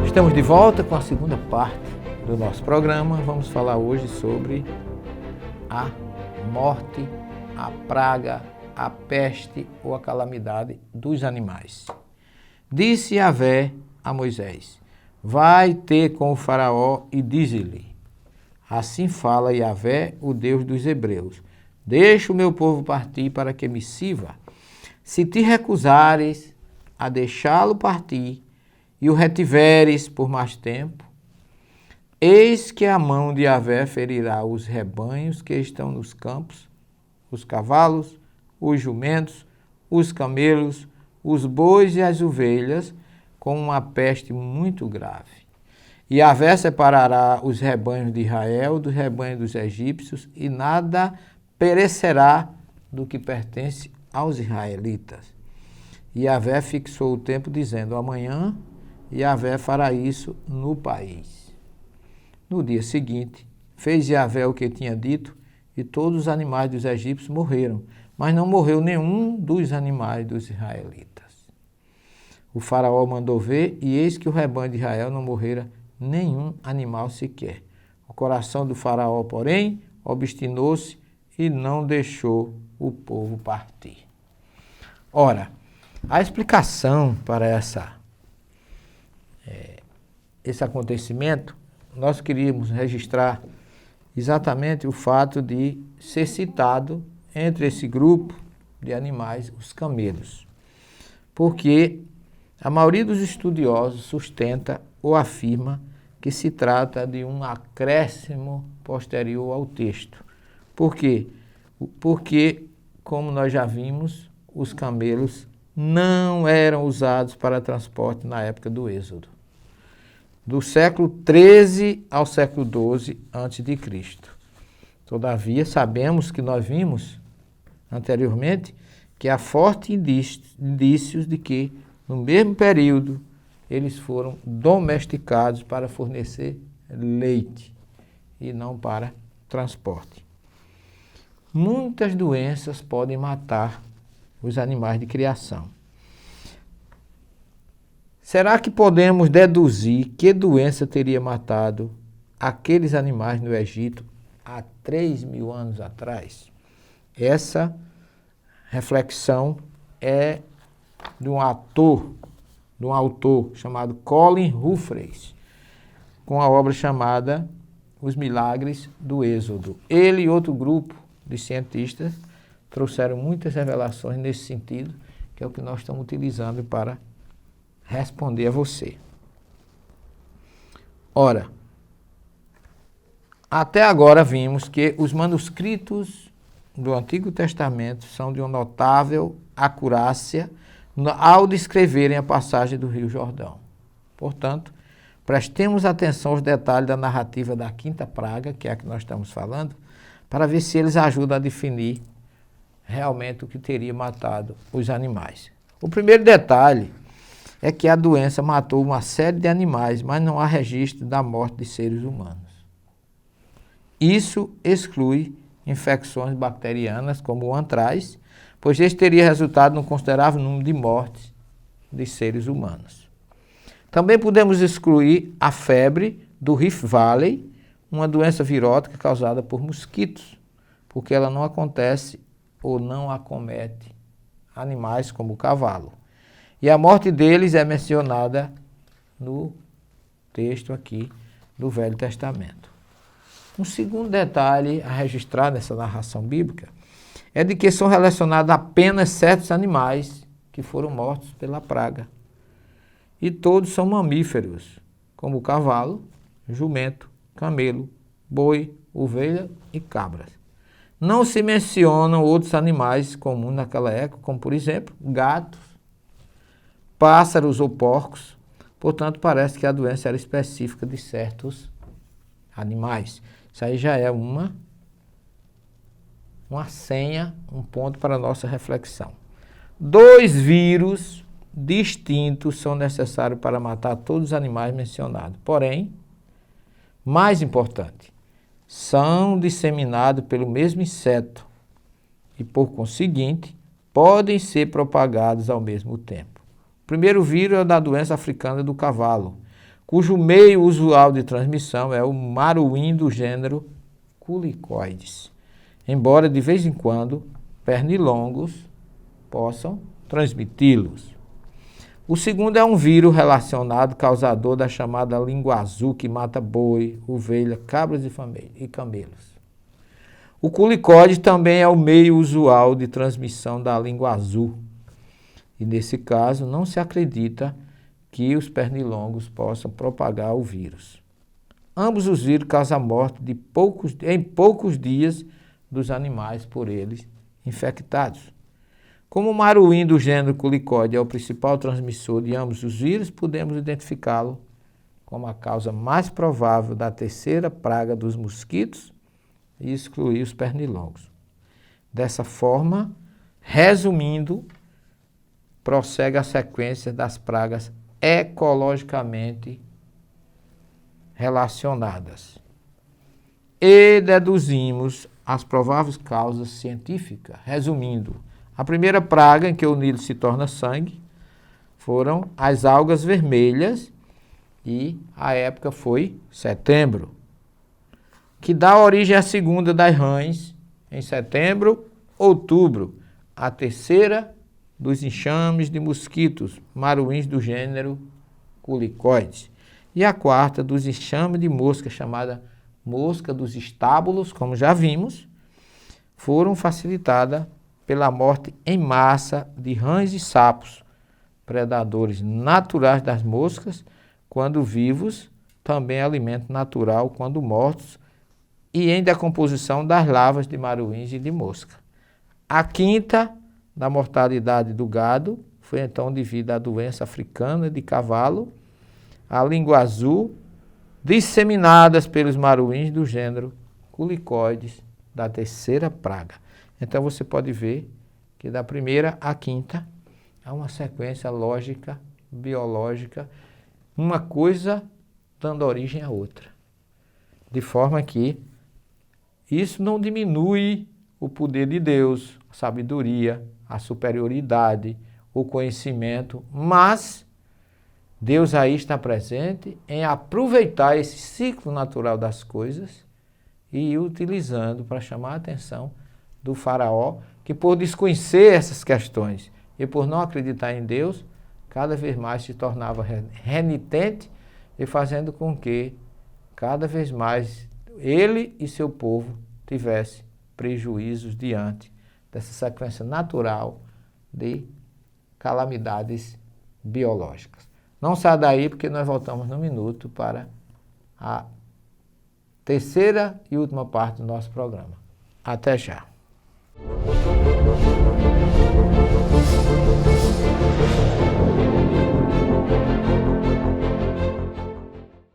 Estamos de volta com a segunda parte do nosso programa. Vamos falar hoje sobre a morte, a praga, a peste ou a calamidade dos animais. Disse Yahvé a Moisés: vai ter com o faraó e dize-lhe: assim fala Yahvé, o Deus dos hebreus: deixa o meu povo partir para que me sirva. Se te recusares a deixá-lo partir e o retiveres por mais tempo, eis que a mão de Yahvé ferirá os rebanhos que estão nos campos, os cavalos, os jumentos, os camelos, os bois e as ovelhas, com uma peste muito grave. E Yahvé separará os rebanhos de Israel dos rebanhos dos egípcios, e nada perecerá do que pertence aos israelitas. E Yahvé fixou o tempo, dizendo: amanhã Yahvé fará isso no país. No dia seguinte, fez Yahvé o que tinha dito, e todos os animais dos egípcios morreram, mas não morreu nenhum dos animais dos israelitas. O faraó mandou ver, e eis que o rebanho de Israel não morrera nenhum animal sequer. O coração do faraó, porém, obstinou-se e não deixou o povo partir. Ora, a explicação para esse acontecimento, nós queríamos registrar exatamente o fato de ser citado entre esse grupo de animais os camelos, porque a maioria dos estudiosos sustenta ou afirma que se trata de um acréscimo posterior ao texto. Por quê? Porque, como nós já vimos, os camelos não eram usados para transporte na época do Êxodo, do século XIII ao século XII a.C. Todavia, sabemos que nós vimos anteriormente que há fortes indícios de que, no mesmo período, eles foram domesticados para fornecer leite e não para transporte. Muitas doenças podem matar os animais de criação. Será que podemos deduzir que doença teria matado aqueles animais no Egito há 3.000 anos atrás? Essa reflexão é de um autor chamado Colin Humphreys, com a obra chamada Os Milagres do Êxodo. Ele e outro grupo de cientistas trouxeram muitas revelações nesse sentido, que é o que nós estamos utilizando para responder a você. Ora, até agora vimos que os manuscritos do Antigo Testamento são de uma notável acurácia ao descreverem a passagem do Rio Jordão. Portanto, prestemos atenção aos detalhes da narrativa da quinta praga, que é a que nós estamos falando, para ver se eles ajudam a definir realmente o que teria matado os animais. O primeiro detalhe é que a doença matou uma série de animais, mas não há registro da morte de seres humanos. Isso exclui infecções bacterianas como o antraz, pois este teria resultado num considerável número de mortes de seres humanos. Também podemos excluir a febre do Rift Valley, uma doença virótica causada por mosquitos, porque ela não acontece ou não acomete animais como o cavalo. E a morte deles é mencionada no texto aqui do Velho Testamento. Um segundo detalhe a registrar nessa narração bíblica é de que são relacionados apenas certos animais que foram mortos pela praga. E todos são mamíferos, como o cavalo, jumento, camelo, boi, ovelha e cabras. Não se mencionam outros animais comuns naquela época, como por exemplo, gatos, pássaros ou porcos. Portanto, parece que a doença era específica de certos animais. Isso aí já é uma senha, um ponto para a nossa reflexão. 2 vírus distintos são necessários para matar todos os animais mencionados. Porém, mais importante, são disseminados pelo mesmo inseto e, por conseguinte, podem ser propagados ao mesmo tempo. O primeiro vírus é o da doença africana do cavalo, cujo meio usual de transmissão é o maruim do gênero Culicoides, embora de vez em quando pernilongos possam transmiti-los. O segundo é um vírus relacionado causador da chamada língua azul que mata boi, ovelha, cabras e camelos. O culicode também é o meio usual de transmissão da língua azul. E nesse caso não se acredita que os pernilongos possam propagar o vírus. Ambos os vírus causam a morte em poucos dias dos animais por eles infectados. Como o maruim do gênero Culicode é o principal transmissor de ambos os vírus, podemos identificá-lo como a causa mais provável da terceira praga dos mosquitos e excluir os pernilongos. Dessa forma, resumindo, prossegue a sequência das pragas ecologicamente relacionadas. E deduzimos as prováveis causas científicas. Resumindo, a primeira praga em que o Nilo se torna sangue foram as algas vermelhas e a época foi setembro, que dá origem à segunda das rãs em setembro, outubro, a terceira dos enxames de mosquitos, maruins do gênero Culicoides, e a quarta dos enxames de mosca, chamada mosca dos estábulos, como já vimos, foram facilitadas pela morte em massa de rãs e sapos, predadores naturais das moscas, quando vivos, também alimento natural quando mortos, e em decomposição das larvas de maruins e de mosca. A quinta da mortalidade do gado foi então devido à doença africana de cavalo, a língua azul, disseminadas pelos maruins do gênero Culicoides, da terceira praga. Então você pode ver que da primeira à quinta há uma sequência lógica, biológica, uma coisa dando origem à outra. De forma que isso não diminui o poder de Deus, a sabedoria, a superioridade, o conhecimento, mas Deus aí está presente em aproveitar esse ciclo natural das coisas e ir utilizando para chamar a atenção do faraó, que por desconhecer essas questões e por não acreditar em Deus, cada vez mais se tornava renitente e fazendo com que cada vez mais ele e seu povo tivessem prejuízos diante dessa sequência natural de calamidades biológicas. Não saia daí porque nós voltamos num minuto para a terceira e última parte do nosso programa. Até já.